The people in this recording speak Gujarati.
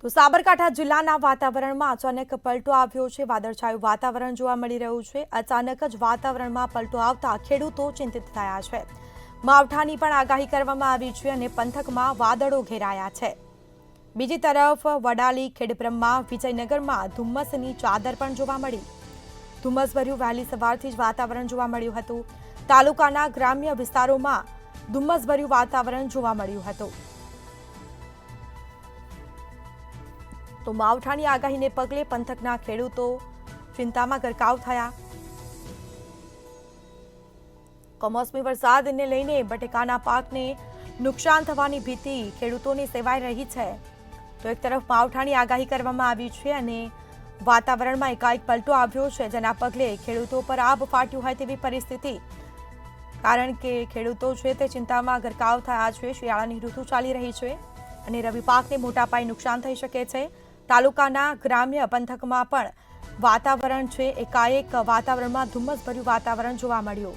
તો સાબરકાંઠા જિલ્લાના વાતાવરણમાં અચાનક પલટો આવ્યો છે। વાદળછાયું વાતાવરણ જોવા મળી રહ્યું છે। અચાનક જ વાતાવરણમાં પલટો આવતા ખેડૂતો ચિંતિત થયા છે। માવઠાની પણ આગાહી કરવામાં આવી છે અને પંથકમાં વાદળો ઘેરાયા છે। બીજી તરફ વડાલી, ખેડબ્રહ્મા, વિજયનગરમાં ધુમ્મસની ચાદર પણ જોવા મળી। ધુમ્મસભર્યું વહેલી સવારથી જ વાતાવરણ જોવા મળ્યું હતું। તાલુકાના ગ્રામ્ય વિસ્તારોમાં ધુમ્મસભર્યું વાતાવરણ જોવા મળ્યું હતું। તો માવઠાની આગાહીને પગલે પંથકના ખેડૂતો ચિંતામાં ગરકાવ થયા। કમોસમી વરસાદને લઈને બટેકાના પાકને નુકસાન થવાની ભીતિ ખેડૂતોને સેવાઈ રહી છે। તો એક તરફ માવઠાની આગાહી કરવામાં આવી છે અને વાતાવરણમાં એકાએક પલટો આવ્યો છે, જેના પગલે ખેડૂતો પર આભ ફાટ્યું હોય તેવી પરિસ્થિતિ, કારણ કે ખેડૂતો છે તે ચિંતામાં ગરકાવ થયા છે। શિયાળાની ઋતુ ચાલી રહી છે અને રવિ પાકને મોટા પાયે નુકસાન થઈ શકે છે। તાલુકાના ગ્રામ્ય પંથકમાં પણ વાતાવરણ છે એકાએક વાતાવરણમાં ધુમ્મસભર્યું વાતાવરણ જોવા મળ્યું।